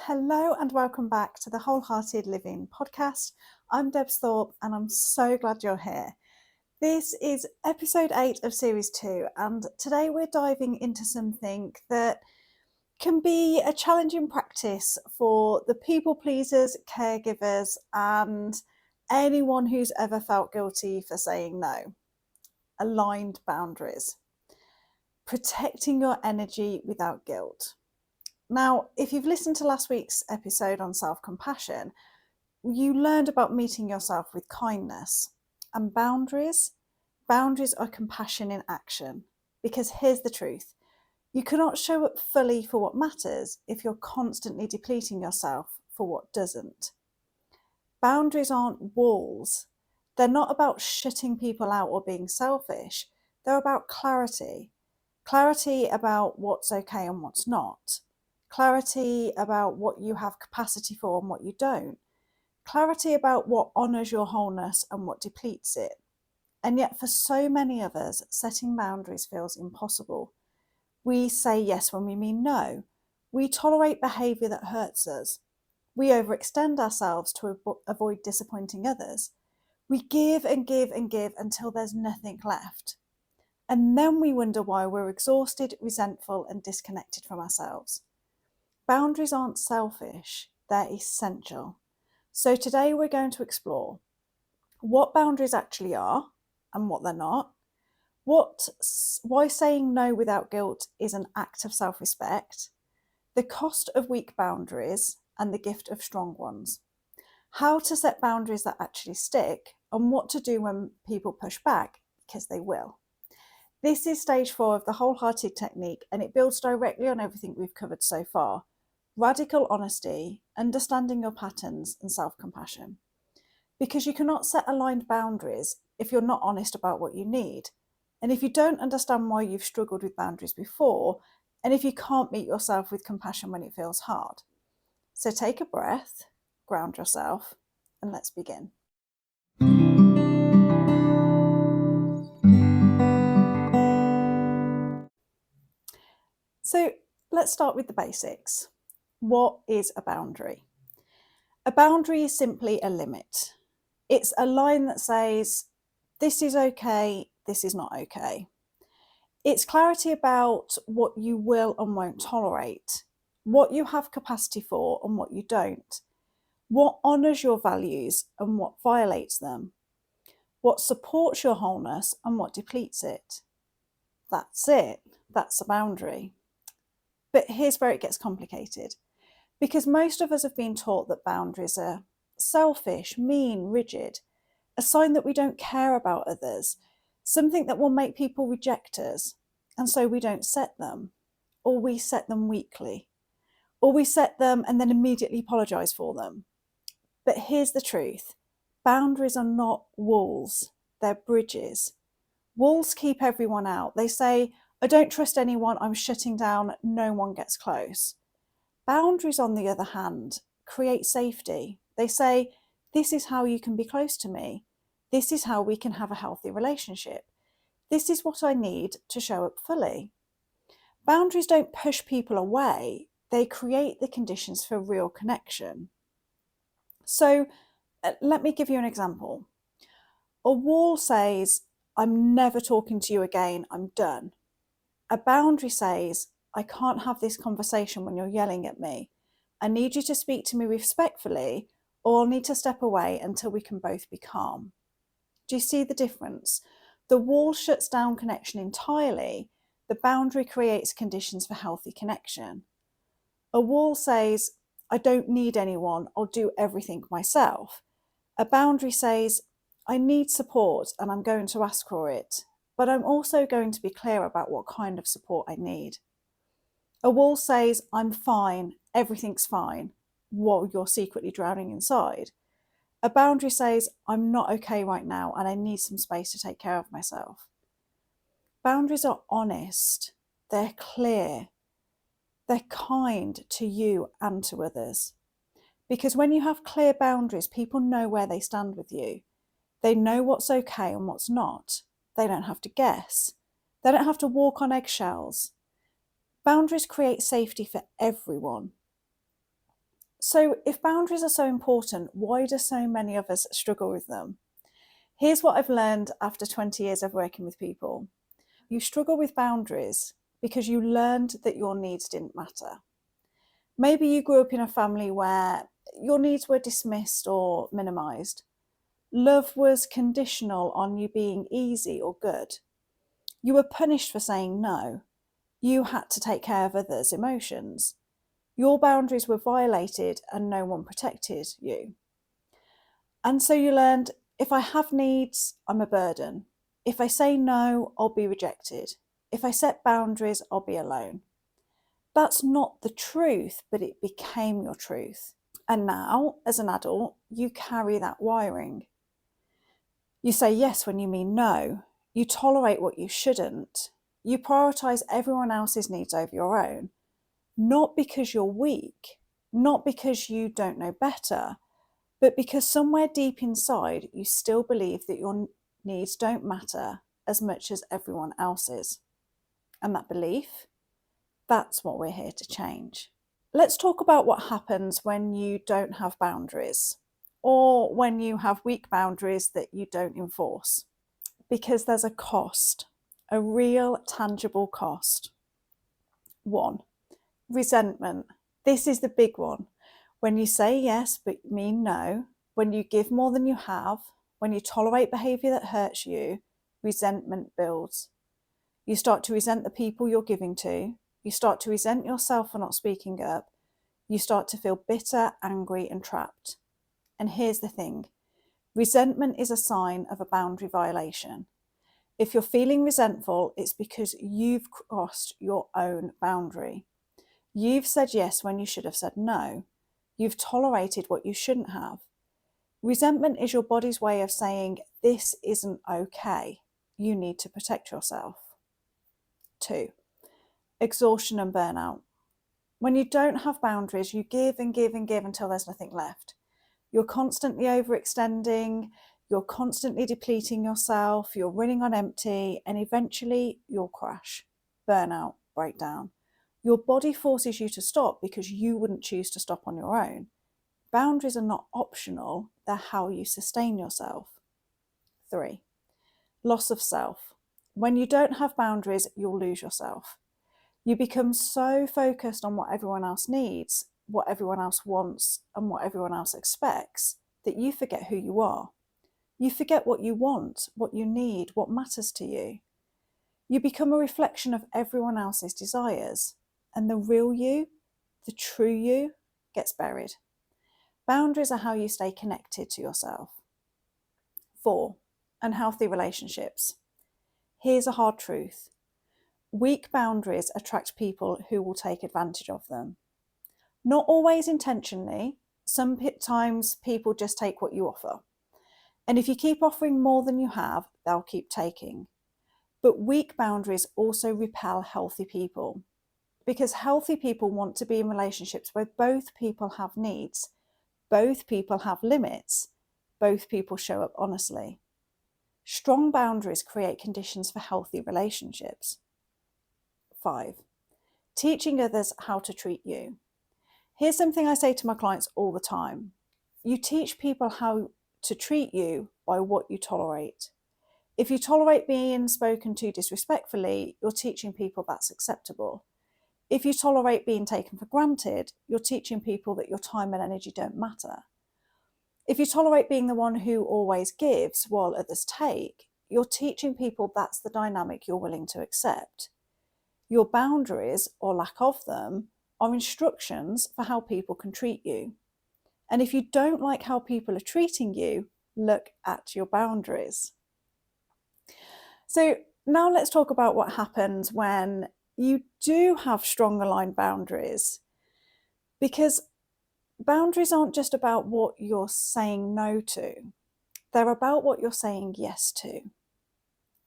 Hello and welcome back to the Wholehearted Living podcast. I'm Debs Thorpe and I'm so glad you're here. This is episode 8 of series 2, and today we're diving into something that can be a challenging practice for the people pleasers, caregivers, and anyone who's ever felt guilty for saying no. Aligned boundaries. Protecting your energy without guilt. Now, if you've listened to last week's episode on self-compassion, you learned about meeting yourself with kindness. And boundaries are compassion in action. Because here's the truth, you cannot show up fully for what matters if you're constantly depleting yourself for what doesn't. Boundaries aren't walls. They're not about shutting people out or being selfish. They're about clarity. Clarity about what's okay and what's not. Clarity about what you have capacity for and what you don't. Clarity about what honours your wholeness and what depletes it. And yet for so many of us, setting boundaries feels impossible. We say yes when we mean no. We tolerate behaviour that hurts us. We overextend ourselves to avoid disappointing others. We give and give and give until there's nothing left. And then we wonder why we're exhausted, resentful and disconnected from ourselves. Boundaries aren't selfish, they're essential. So today we're going to explore what boundaries actually are and what they're not, why saying no without guilt is an act of self-respect, the cost of weak boundaries and the gift of strong ones, how to set boundaries that actually stick, and what to do when people push back, because they will. This is stage 4 of the WholeHearted Technique, and it builds directly on everything we've covered so far. Radical honesty, understanding your patterns, and self-compassion. Because you cannot set aligned boundaries if you're not honest about what you need. And if you don't understand why you've struggled with boundaries before, and if you can't meet yourself with compassion when it feels hard. So take a breath, ground yourself, and let's begin. So let's start with the basics. What is a boundary? A boundary is simply a limit. It's a line that says, this is okay, this is not okay. It's clarity about what you will and won't tolerate, what you have capacity for and what you don't, what honours your values and what violates them, what supports your wholeness and what depletes it. That's it. That's a boundary. But here's where it gets complicated. Because most of us have been taught that boundaries are selfish, mean, rigid, a sign that we don't care about others, something that will make people reject us, and so we don't set them, or we set them weakly, or we set them and then immediately apologise for them. But here's the truth. Boundaries are not walls, they're bridges. Walls keep everyone out. They say, I don't trust anyone, I'm shutting down, no one gets close. Boundaries, on the other hand, create safety. They say, this is how you can be close to me. This is how we can have a healthy relationship. This is what I need to show up fully. Boundaries don't push people away. They create the conditions for real connection. So let me give you an example. A wall says, I'm never talking to you again, I'm done. A boundary says, I can't have this conversation when you're yelling at me. I need you to speak to me respectfully, or I'll need to step away until we can both be calm. Do you see the difference? The wall shuts down connection entirely. The boundary creates conditions for healthy connection. A wall says, I don't need anyone, I'll do everything myself. A boundary says, I need support and I'm going to ask for it, but I'm also going to be clear about what kind of support I need. A wall says, I'm fine, everything's fine, while you're secretly drowning inside. A boundary says, I'm not okay right now and I need some space to take care of myself. Boundaries are honest, they're clear, they're kind to you and to others. Because when you have clear boundaries, people know where they stand with you. They know what's okay and what's not. They don't have to guess. They don't have to walk on eggshells. Boundaries create safety for everyone. So if boundaries are so important, why do so many of us struggle with them? Here's what I've learned after 20 years of working with people. You struggle with boundaries because you learned that your needs didn't matter. Maybe you grew up in a family where your needs were dismissed or minimized. Love was conditional on you being easy or good. You were punished for saying no. You had to take care of others' emotions. Your boundaries were violated and no one protected you. And so you learned, if I have needs, I'm a burden. If I say no, I'll be rejected. If I set boundaries, I'll be alone. That's not the truth, but it became your truth. And now, as an adult, you carry that wiring. You say yes when you mean no. You tolerate what you shouldn't. You prioritize everyone else's needs over your own, not because you're weak, not because you don't know better, but because somewhere deep inside you still believe that your needs don't matter as much as everyone else's. And that belief, that's what we're here to change. Let's talk about what happens when you don't have boundaries, or when you have weak boundaries that you don't enforce. Because there's a cost, a real tangible cost. 1, resentment. This is the big one. When you say yes but mean no, when you give more than you have, when you tolerate behaviour that hurts you, resentment builds. You start to resent the people you're giving to. You start to resent yourself for not speaking up. You start to feel bitter, angry, and trapped. And here's the thing. Resentment is a sign of a boundary violation. If you're feeling resentful, it's because you've crossed your own boundary. You've said yes when you should have said no. You've tolerated what you shouldn't have. Resentment is your body's way of saying, this isn't okay. You need to protect yourself. 2, exhaustion and burnout. When you don't have boundaries, you give and give and give until there's nothing left. You're constantly overextending, you're constantly depleting yourself, you're running on empty, and eventually you'll crash, burnout, breakdown. Your body forces you to stop because you wouldn't choose to stop on your own. Boundaries are not optional, they're how you sustain yourself. 3, loss of self. When you don't have boundaries, you'll lose yourself. You become so focused on what everyone else needs, what everyone else wants, and what everyone else expects, that you forget who you are. You forget what you want, what you need, what matters to you. You become a reflection of everyone else's desires, and the real you, the true you, gets buried. Boundaries are how you stay connected to yourself. 4, unhealthy relationships. Here's a hard truth. Weak boundaries attract people who will take advantage of them. Not always intentionally. Sometimes people just take what you offer. And if you keep offering more than you have, they'll keep taking. But weak boundaries also repel healthy people, because healthy people want to be in relationships where both people have needs, both people have limits, both people show up honestly. Strong boundaries create conditions for healthy relationships. 5, teaching others how to treat you. Here's something I say to my clients all the time. You teach people how to treat you by what you tolerate. If you tolerate being spoken to disrespectfully, you're teaching people that's acceptable. If you tolerate being taken for granted, you're teaching people that your time and energy don't matter. If you tolerate being the one who always gives while others take, you're teaching people that's the dynamic you're willing to accept. Your boundaries, or lack of them, are instructions for how people can treat you. And if you don't like how people are treating you, look at your boundaries. So now let's talk about what happens when you do have strong aligned boundaries. Because boundaries aren't just about what you're saying no to, they're about what you're saying yes to.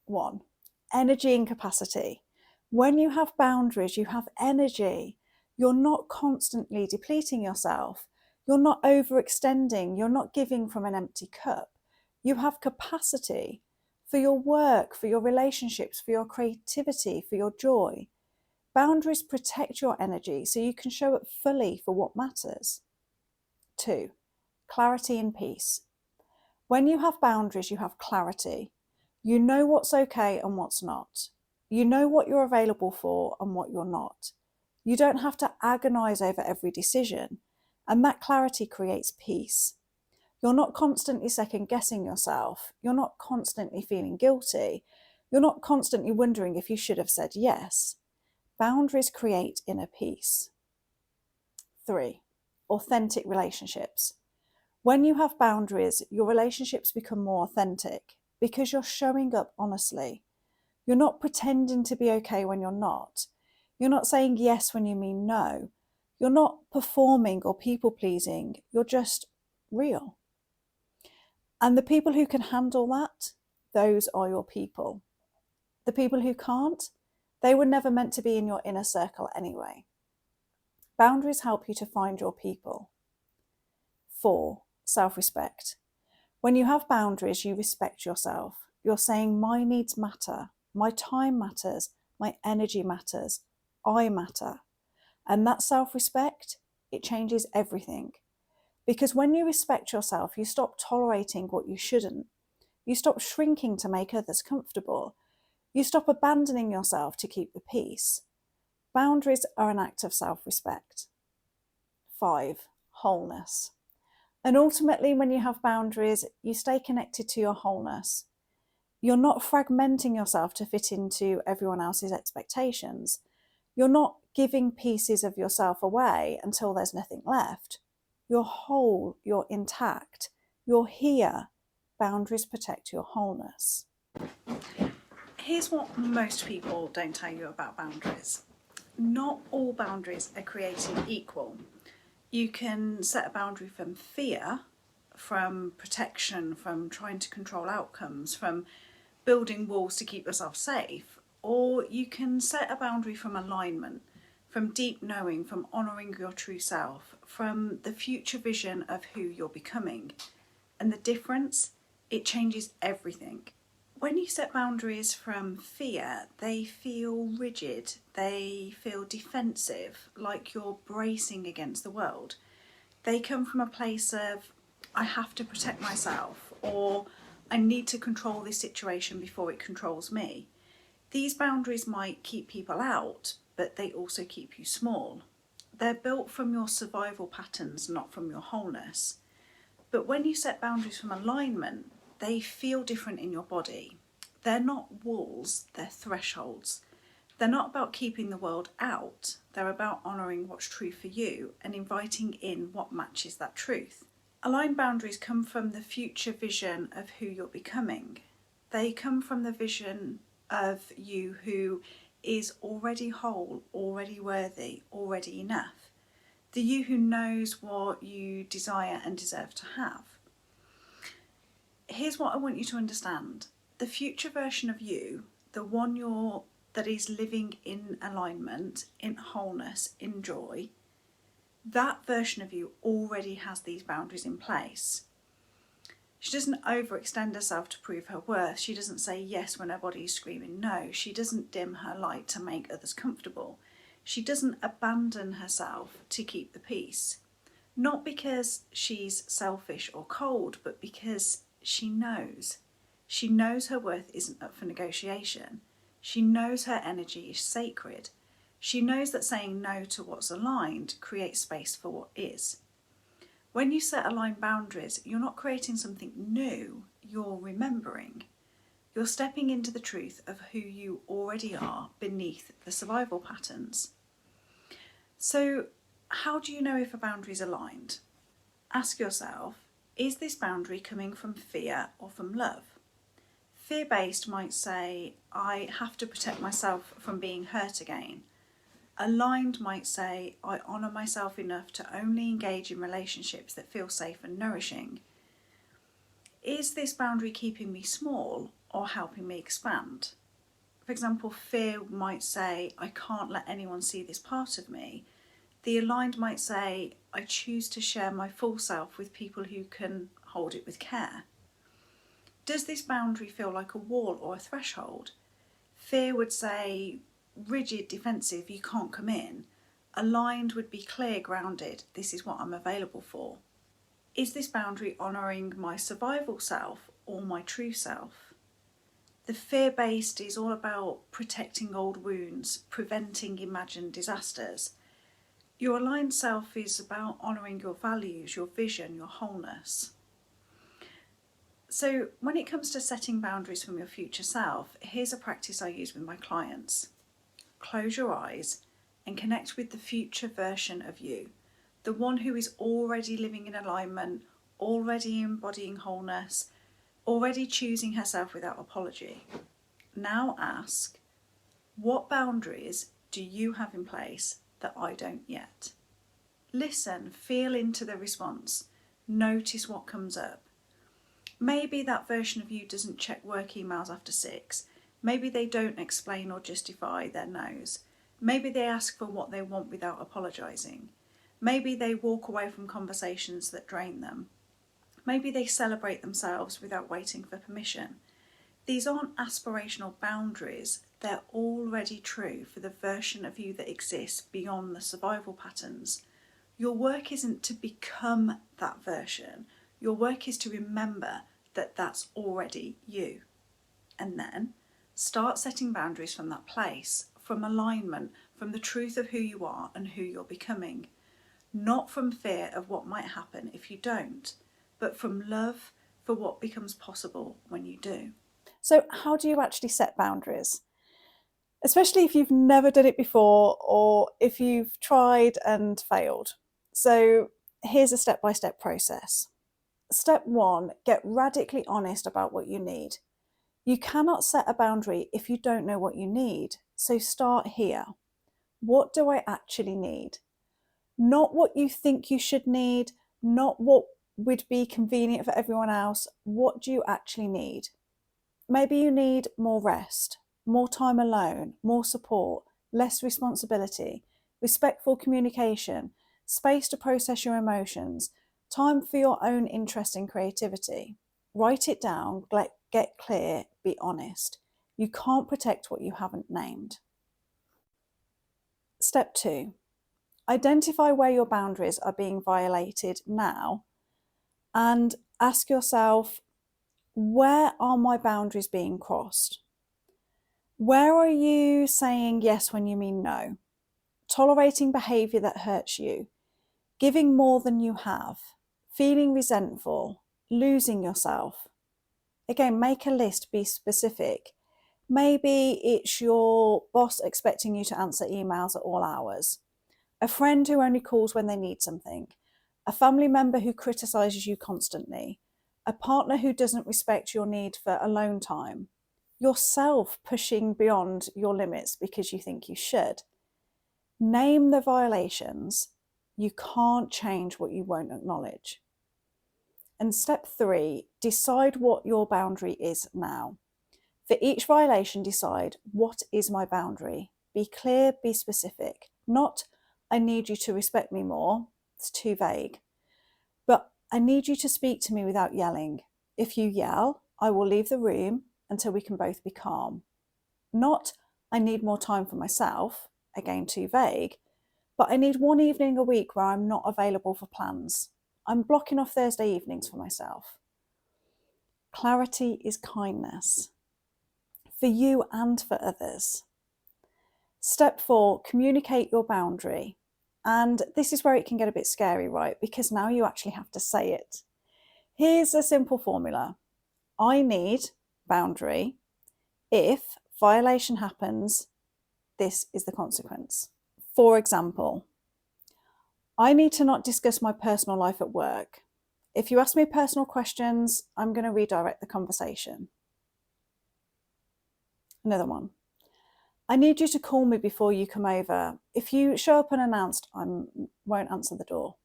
1, energy and capacity. When you have boundaries, you have energy. You're not constantly depleting yourself. You're not overextending. You're not giving from an empty cup. You have capacity for your work, for your relationships, for your creativity, for your joy. Boundaries protect your energy so you can show up fully for what matters. 2, clarity and peace. When you have boundaries, you have clarity. You know what's okay and what's not. You know what you're available for and what you're not. You don't have to agonize over every decision, and that clarity creates peace. You're not constantly second guessing yourself. You're not constantly feeling guilty. You're not constantly wondering if you should have said yes. Boundaries create inner peace. 3, authentic relationships. When you have boundaries, your relationships become more authentic because you're showing up honestly. You're not pretending to be okay when you're not. You're not saying yes when you mean no. You're not performing or people pleasing. You're just real. And the people who can handle that, those are your people. The people who can't, they were never meant to be in your inner circle anyway. Boundaries help you to find your people. 4, self-respect. When you have boundaries, you respect yourself. You're saying my needs matter, my time matters, my energy matters, I matter. And that self-respect, it changes everything. Because when you respect yourself, you stop tolerating what you shouldn't. You stop shrinking to make others comfortable. You stop abandoning yourself to keep the peace. Boundaries are an act of self-respect. 5, wholeness. And ultimately, when you have boundaries, you stay connected to your wholeness. You're not fragmenting yourself to fit into everyone else's expectations. You're not giving pieces of yourself away until there's nothing left. You're whole, you're intact, you're here. Boundaries protect your wholeness. Here's what most people don't tell you about boundaries. Not all boundaries are created equal. You can set a boundary from fear, from protection, from trying to control outcomes, from building walls to keep yourself safe, or you can set a boundary from alignment, from deep knowing, from honouring your true self, from the future vision of who you're becoming. And the difference, it changes everything. When you set boundaries from fear, they feel rigid, they feel defensive, like you're bracing against the world. They come from a place of, I have to protect myself, or I need to control this situation before it controls me. These boundaries might keep people out, but they also keep you small. They're built from your survival patterns, not from your wholeness. But when you set boundaries from alignment, they feel different in your body. They're not walls, they're thresholds. They're not about keeping the world out, they're about honouring what's true for you and inviting in what matches that truth. Aligned boundaries come from the future vision of who you're becoming. They come from the vision of you who is already whole, already worthy, already enough. The you who knows what you desire and deserve to have. Here's what I want you to understand. The future version of you, the one that is living in alignment, in wholeness, in joy, that version of you already has these boundaries in place. She doesn't overextend herself to prove her worth. She doesn't say yes when her body is screaming no. She doesn't dim her light to make others comfortable. She doesn't abandon herself to keep the peace. Not because she's selfish or cold, but because she knows. She knows her worth isn't up for negotiation. She knows her energy is sacred. She knows that saying no to what's aligned creates space for what is. When you set aligned boundaries, you're not creating something new, you're remembering. You're stepping into the truth of who you already are beneath the survival patterns. So, how do you know if a boundary is aligned? Ask yourself, is this boundary coming from fear or from love? Fear-based might say, I have to protect myself from being hurt again. Aligned might say, I honour myself enough to only engage in relationships that feel safe and nourishing. Is this boundary keeping me small or helping me expand? For example, fear might say, I can't let anyone see this part of me. The aligned might say, I choose to share my full self with people who can hold it with care. Does this boundary feel like a wall or a threshold? Fear would say, rigid, defensive, you can't come in. Aligned would be clear, grounded, this is what I'm available for. Is this boundary honouring my survival self or my true self? The fear-based is all about protecting old wounds, preventing imagined disasters. Your aligned self is about honouring your values, your vision, your wholeness. So when it comes to setting boundaries from your future self, here's a practice I use with my clients. Close your eyes and connect with the future version of you, the one who is already living in alignment, already embodying wholeness, already choosing herself without apology. Now ask, what boundaries do you have in place that I don't yet? Listen, feel into the response, notice what comes up. Maybe that version of you doesn't check work emails after 6. Maybe they don't explain or justify their no's. Maybe they ask for what they want without apologising. Maybe they walk away from conversations that drain them. Maybe they celebrate themselves without waiting for permission. These aren't aspirational boundaries, they're already true for the version of you that exists beyond the survival patterns. Your work isn't to become that version. Your work is to remember that that's already you. And then start setting boundaries from that place, from alignment, from the truth of who you are and who you're becoming. Not from fear of what might happen if you don't, but from love for what becomes possible when you do. So how do you actually set boundaries? Especially if you've never done it before or if you've tried and failed. So here's a step-by-step process. Step 1, get radically honest about what you need. You cannot set a boundary if you don't know what you need. So start here. What do I actually need? Not what you think you should need, not what would be convenient for everyone else. What do you actually need? Maybe you need more rest, more time alone, more support, less responsibility, respectful communication, space to process your emotions, time for your own interest and creativity. Write it down, get clear, be honest. You can't protect what you haven't named. Step 2, identify where your boundaries are being violated now and ask yourself, where are my boundaries being crossed? Where are you saying yes when you mean no? Tolerating behaviour that hurts you, giving more than you have, feeling resentful, losing yourself. Again, make a list, be specific. Maybe it's your boss expecting you to answer emails at all hours, a friend who only calls when they need something, a family member who criticises you constantly, a partner who doesn't respect your need for alone time, yourself pushing beyond your limits because you think you should. Name the violations. You can't change what you won't acknowledge. And step 3, decide what your boundary is now. For each violation, decide, what is my boundary? Be clear, be specific. Not, I need you to respect me more. It's too vague. But I need you to speak to me without yelling. If you yell, I will leave the room until we can both be calm. Not, I need more time for myself. Again, too vague. But I need one evening a week where I'm not available for plans. I'm blocking off Thursday evenings for myself. Clarity is kindness, for you and for others. Step 4, communicate your boundary. And this is where it can get a bit scary, right? Because now you actually have to say it. Here's a simple formula. I need boundary. If violation happens, this is the consequence. For example, I need to not discuss my personal life at work. If you ask me personal questions, I'm going to redirect the conversation. Another one. I need you to call me before you come over. If you show up unannounced, I won't answer the door.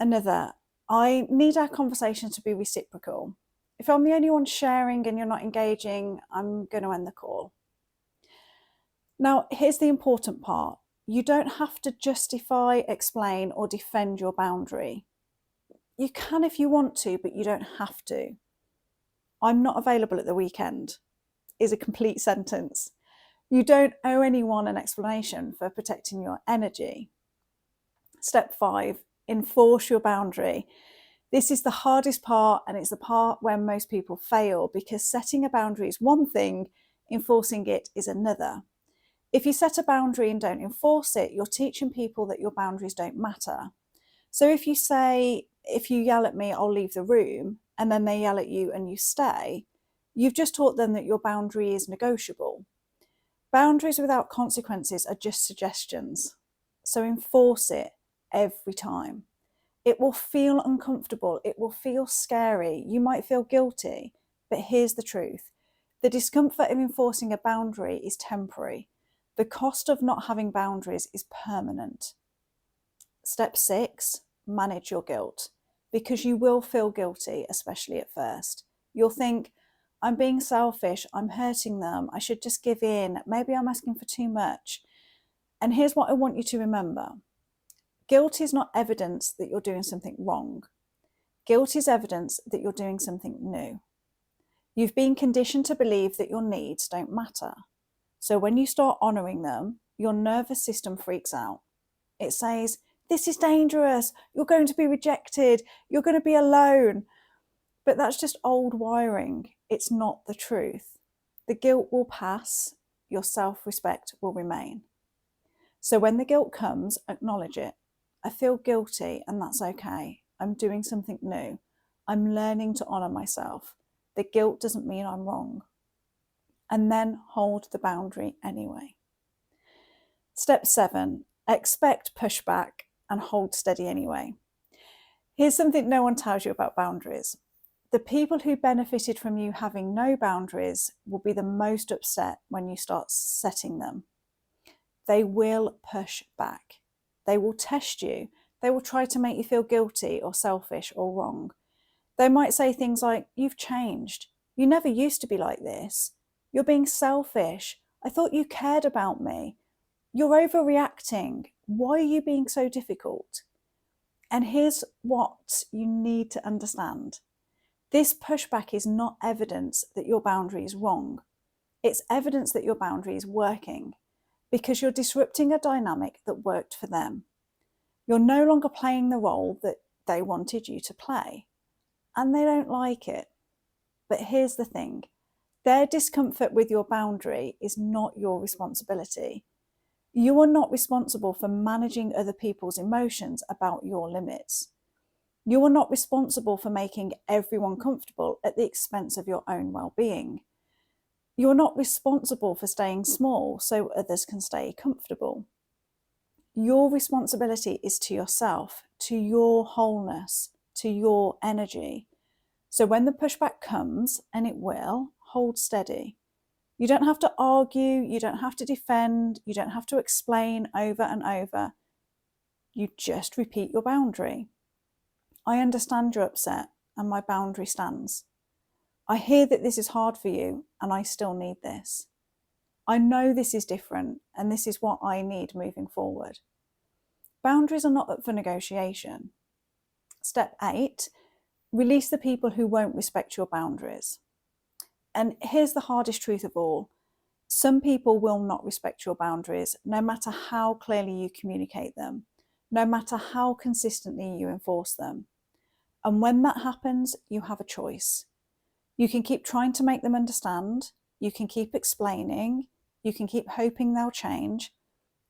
Another. I need our conversation to be reciprocal. If I'm the only one sharing and you're not engaging, I'm going to end the call. Now, here's the important part. You don't have to justify, explain, or defend your boundary. You can if you want to, but you don't have to. I'm not available at the weekend is a complete sentence. You don't owe anyone an explanation for protecting your energy. Step 5, enforce your boundary. This is the hardest part, and it's the part where most people fail, because setting a boundary is one thing, enforcing it is another. If you set a boundary and don't enforce it, you're teaching people that your boundaries don't matter. So if you say, if you yell at me, I'll leave the room, and then they yell at you and you stay, you've just taught them that your boundary is negotiable. Boundaries without consequences are just suggestions. So enforce it every time. It will feel uncomfortable. It will feel scary. You might feel guilty, but here's the truth. The discomfort of enforcing a boundary is temporary. The cost of not having boundaries is permanent. Step 6, manage your guilt, because you will feel guilty, especially at first. You'll think, I'm being selfish, I'm hurting them, I should just give in, maybe I'm asking for too much. And here's what I want you to remember. Guilt is not evidence that you're doing something wrong. Guilt is evidence that you're doing something new. You've been conditioned to believe that your needs don't matter. So when you start honouring them, your nervous system freaks out. It says, this is dangerous, you're going to be rejected, you're going to be alone. But that's just old wiring. It's not the truth. The guilt will pass, your self-respect will remain. So when the guilt comes, acknowledge it. I feel guilty, and that's okay. I'm doing something new. I'm learning to honour myself. The guilt doesn't mean I'm wrong. And then hold the boundary anyway. Step 7, expect pushback and hold steady anyway. Here's something no one tells you about boundaries. The people who benefited from you having no boundaries will be the most upset when you start setting them. They will push back. They will test you. They will try to make you feel guilty or selfish or wrong. They might say things like, you've changed. You never used to be like this. You're being selfish. I thought you cared about me. You're overreacting. Why are you being so difficult? And here's what you need to understand. This pushback is not evidence that your boundary is wrong. It's evidence that your boundary is working, because you're disrupting a dynamic that worked for them. You're no longer playing the role that they wanted you to play, and they don't like it. But here's the thing. Their discomfort with your boundary is not your responsibility. You are not responsible for managing other people's emotions about your limits. You are not responsible for making everyone comfortable at the expense of your own well-being. You are not responsible for staying small so others can stay comfortable. Your responsibility is to yourself, to your wholeness, to your energy. So when the pushback comes, and it will, hold steady. You don't have to argue, you don't have to defend, you don't have to explain over and over. You just repeat your boundary. I understand you're upset, and my boundary stands. I hear that this is hard for you, and I still need this. I know this is different, and this is what I need moving forward. Boundaries are not up for negotiation. Step 8, release the people who won't respect your boundaries. And here's the hardest truth of all. Some people will not respect your boundaries, no matter how clearly you communicate them, no matter how consistently you enforce them. And when that happens, you have a choice. You can keep trying to make them understand, you can keep explaining, you can keep hoping they'll change,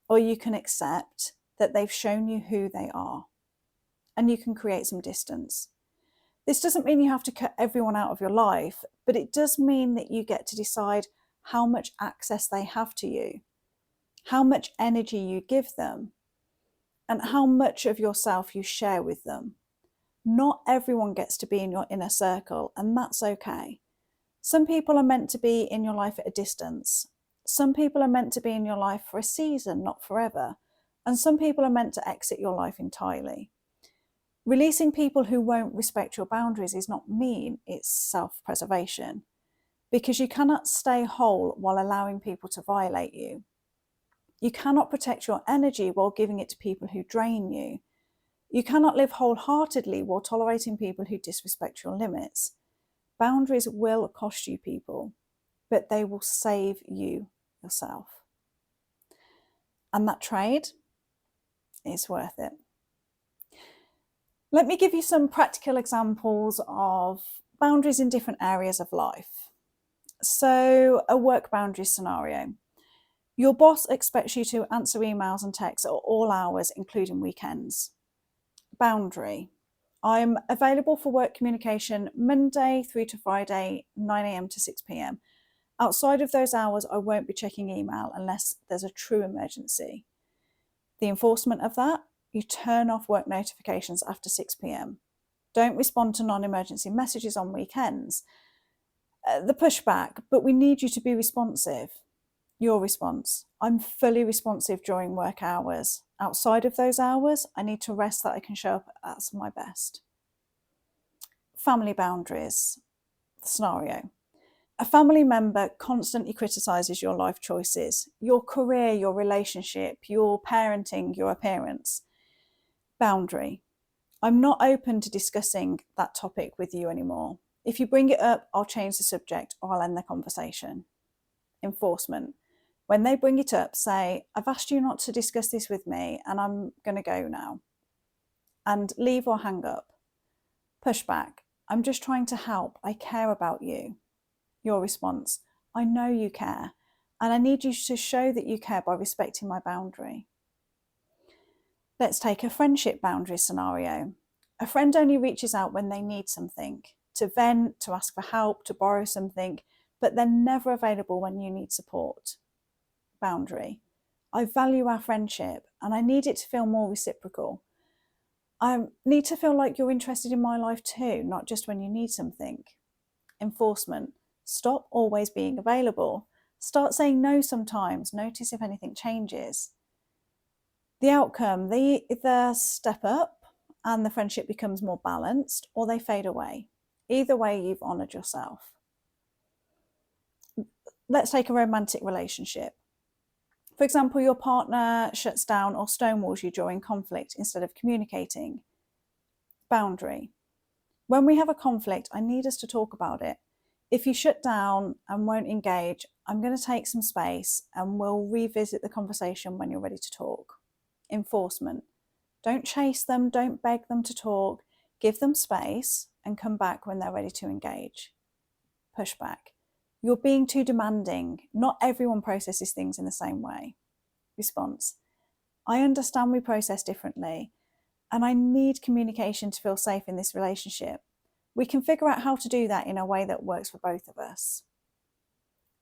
or you can accept that they've shown you who they are, and you can create some distance. This doesn't mean you have to cut everyone out of your life, but it does mean that you get to decide how much access they have to you, how much energy you give them, and how much of yourself you share with them. Not everyone gets to be in your inner circle, and that's okay. Some people are meant to be in your life at a distance. Some people are meant to be in your life for a season, not forever. And some people are meant to exit your life entirely. Releasing people who won't respect your boundaries is not mean, it's self-preservation. Because you cannot stay whole while allowing people to violate you. You cannot protect your energy while giving it to people who drain you. You cannot live wholeheartedly while tolerating people who disrespect your limits. Boundaries will cost you, people, but they will save you yourself. And that trade is worth it. Let me give you some practical examples of boundaries in different areas of life. So, a work boundary scenario. Your boss expects you to answer emails and texts at all hours, including weekends. Boundary. I'm available for work communication Monday through to Friday, 9 a.m. to 6 p.m. Outside of those hours, I won't be checking email unless there's a true emergency. The enforcement of that, you turn off work notifications after 6 p.m. Don't respond to non-emergency messages on weekends. The pushback, but we need you to be responsive. Your response, I'm fully responsive during work hours. Outside of those hours, I need to rest that I can show up at my best. Family boundaries scenario. A family member constantly criticizes your life choices, your career, your relationship, your parenting, your appearance. Boundary. I'm not open to discussing that topic with you anymore. If you bring it up, I'll change the subject or I'll end the conversation. Enforcement. When they bring it up, say, I've asked you not to discuss this with me and I'm going to go now. And leave or hang up. Pushback. I'm just trying to help. I care about you. Your response. I know you care and I need you to show that you care by respecting my boundary. Let's take a friendship boundary scenario. A friend only reaches out when they need something, to vent, to ask for help, to borrow something, but they're never available when you need support. Boundary. I value our friendship and I need it to feel more reciprocal. I need to feel like you're interested in my life too, not just when you need something. Enforcement. Stop always being available. Start saying no sometimes. Notice if anything changes. The outcome, they either step up and the friendship becomes more balanced, or they fade away. Either way, you've honoured yourself. Let's take a romantic relationship. For example, your partner shuts down or stonewalls you during conflict instead of communicating. Boundary. When we have a conflict, I need us to talk about it. If you shut down and won't engage, I'm going to take some space and we'll revisit the conversation when you're ready to talk. Enforcement. Don't chase them, don't beg them to talk. Give them space and come back when they're ready to engage. Pushback. You're being too demanding. Not everyone processes things in the same way. Response. I understand we process differently and I need communication to feel safe in this relationship. We can figure out how to do that in a way that works for both of us.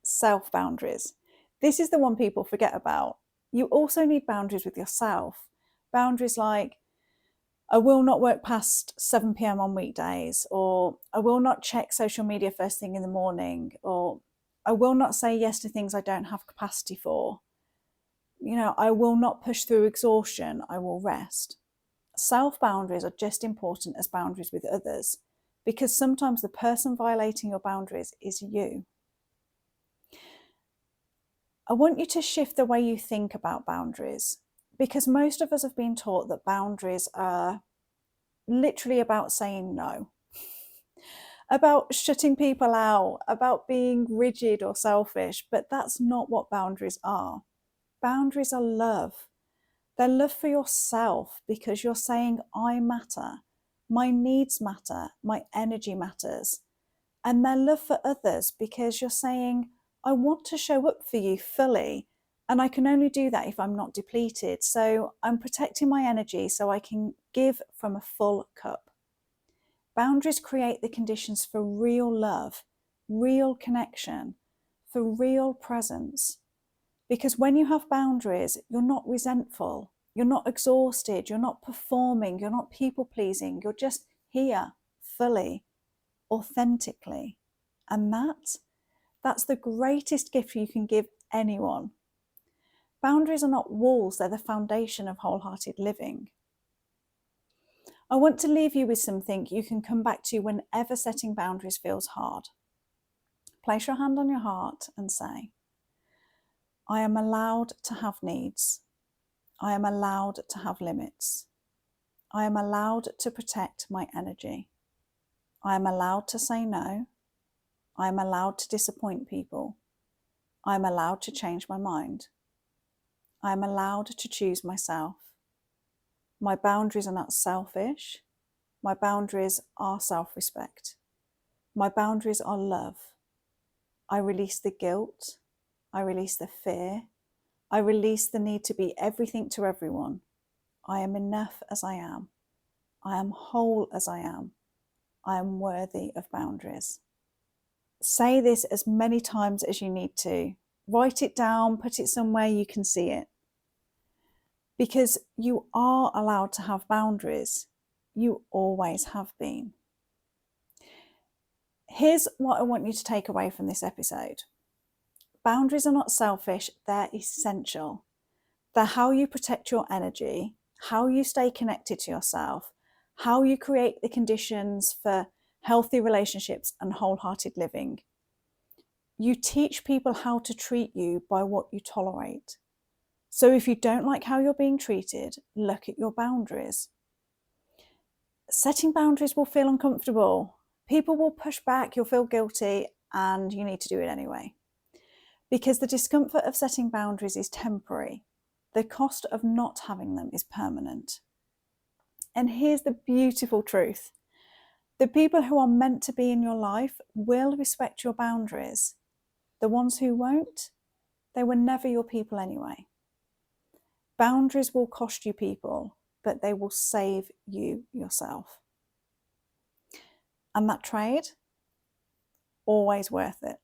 Self boundaries. This is the one people forget about. You also need boundaries with yourself. Boundaries like, I will not work past 7 p.m. on weekdays, or I will not check social media first thing in the morning, or I will not say yes to things I don't have capacity for. I will not push through exhaustion. I will rest. Self boundaries are just important as boundaries with others, because sometimes the person violating your boundaries is you. I want you to shift the way you think about boundaries, because most of us have been taught that boundaries are literally about saying no, about shutting people out, about being rigid or selfish, but that's not what boundaries are. Boundaries are love. They're love for yourself because you're saying, I matter, my needs matter, my energy matters. And they're love for others because you're saying, I want to show up for you fully. And I can only do that if I'm not depleted. So I'm protecting my energy so I can give from a full cup. Boundaries create the conditions for real love, real connection, for real presence. Because when you have boundaries, you're not resentful, you're not exhausted, you're not performing, you're not people pleasing, you're just here fully, authentically. And that's the greatest gift you can give anyone. Boundaries are not walls, they're the foundation of wholehearted living. I want to leave you with something you can come back to whenever setting boundaries feels hard. Place your hand on your heart and say, I am allowed to have needs. I am allowed to have limits. I am allowed to protect my energy. I am allowed to say no. I am allowed to disappoint people. I am allowed to change my mind. I am allowed to choose myself. My boundaries are not selfish. My boundaries are self-respect. My boundaries are love. I release the guilt. I release the fear. I release the need to be everything to everyone. I am enough as I am. I am whole as I am. I am worthy of boundaries. Say this as many times as you need to. Write it down, put it somewhere you can see it. Because you are allowed to have boundaries. You always have been. Here's what I want you to take away from this episode. Boundaries are not selfish, they're essential. They're how you protect your energy, how you stay connected to yourself, how you create the conditions for healthy relationships and wholehearted living. You teach people how to treat you by what you tolerate. So if you don't like how you're being treated, look at your boundaries. Setting boundaries will feel uncomfortable. People will push back, you'll feel guilty, and you need to do it anyway. Because the discomfort of setting boundaries is temporary. The cost of not having them is permanent. And here's the beautiful truth. The people who are meant to be in your life will respect your boundaries. The ones who won't, they were never your people anyway. Boundaries will cost you people, but they will save you yourself. And that trade, always worth it.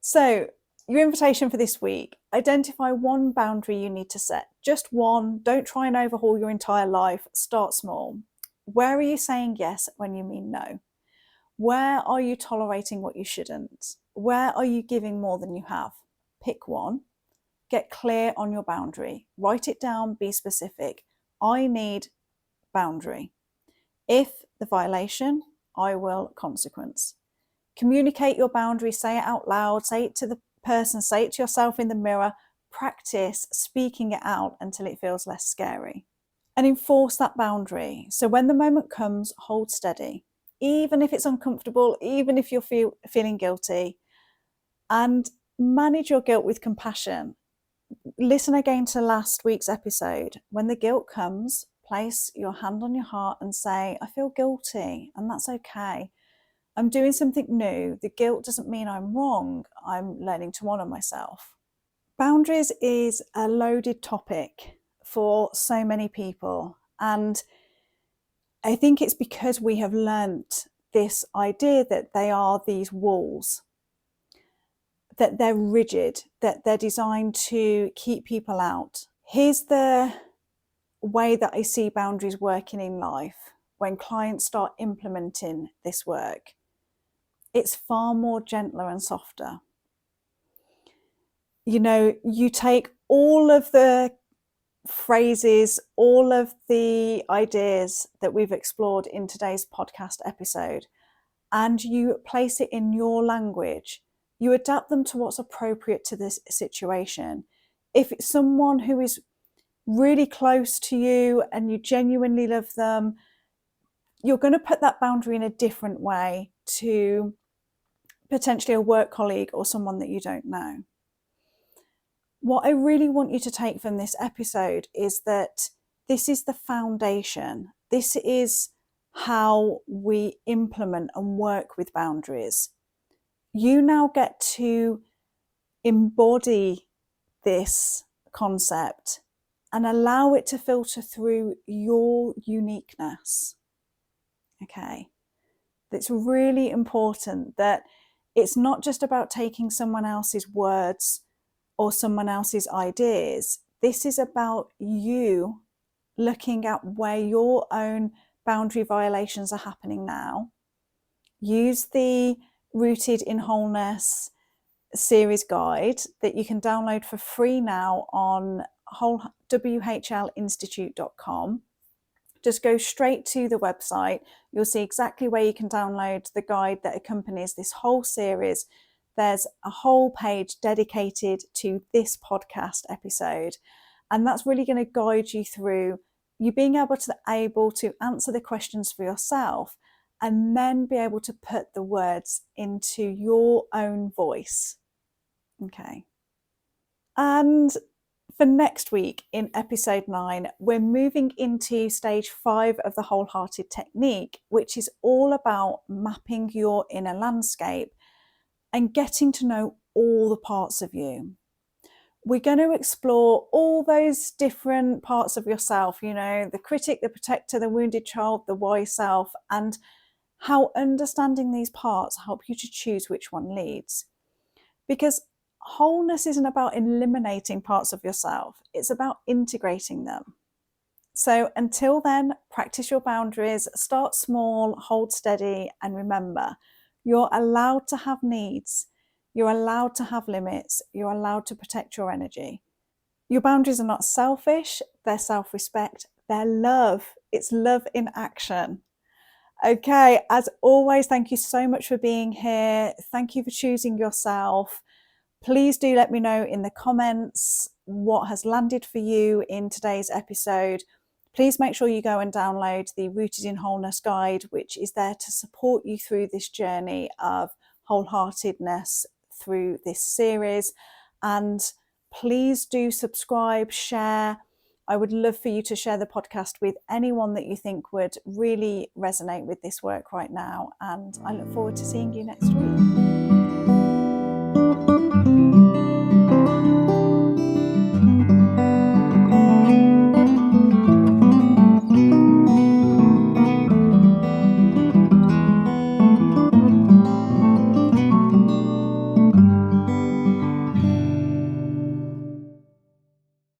So, your invitation for this week, identify one boundary you need to set. Just one. Don't try and overhaul your entire life. Start small. Where are you saying yes when you mean no? Where are you tolerating what you shouldn't? Where are you giving more than you have? Pick one. Get clear on your boundary. Write it down. Be specific. I need boundary. If the violation, I will consequence. Communicate your boundary. Say it out loud. Say it to the person. Say it to yourself in the mirror. Practice speaking it out until it feels less scary. And enforce that boundary. So when the moment comes, hold steady. Even if it's uncomfortable, even if you're feeling guilty, and manage your guilt with compassion. Listen again to last week's episode. When the guilt comes, place your hand on your heart and say, I feel guilty, and that's okay. I'm doing something new. The guilt doesn't mean I'm wrong. I'm learning to honor myself. Boundaries is a loaded topic for so many people. And I think it's because we have learnt this idea that they are these walls, that they're rigid, that they're designed to keep people out. Here's the way that I see boundaries working in life when clients start implementing this work. It's far more gentler and softer. You know, you take all of the phrases, all of the ideas that we've explored in today's podcast episode, and you place it in your language. You adapt them to what's appropriate to this situation. If it's someone who is really close to you and you genuinely love them, you're going to put that boundary in a different way to potentially a work colleague or someone that you don't know. What I really want you to take from this episode is that this is the foundation. This is how we implement and work with boundaries. You now get to embody this concept and allow it to filter through your uniqueness. Okay. It's really important that it's not just about taking someone else's words or someone else's ideas. This is about you looking at where your own boundary violations are happening now. Use the Rooted in Wholeness series guide that you can download for free now on whlinstitute.com. Just go straight to the website. You'll see exactly where you can download the guide that accompanies this whole series. There's a whole page dedicated to this podcast episode. And that's really going to guide you through you being able to answer the questions for yourself and then be able to put the words into your own voice. Okay. And For next week in episode 9, we're moving into stage 5 of the WholeHearted Technique, which is all about mapping your inner landscape and getting to know all the parts of you. We're going to explore all those different parts of yourself, you know, the critic, the protector, the wounded child, the wise self, and how understanding these parts help you to choose which one leads. Because wholeness isn't about eliminating parts of yourself, it's about integrating them. So until then, practice your boundaries, start small, hold steady, and remember, you're allowed to have needs. You're allowed to have limits. You're allowed to protect your energy. Your boundaries are not selfish, they're self-respect, they're love. It's love in action. Okay, as always, thank you so much for being here. Thank you for choosing yourself. Please do let me know in the comments what has landed for you in today's episode. Please make sure you go and download the Rooted in Wholeness guide, which is there to support you through this journey of wholeheartedness through this series. And please do subscribe, share. I would love for you to share the podcast with anyone that you think would really resonate with this work right now. And I look forward to seeing you next week.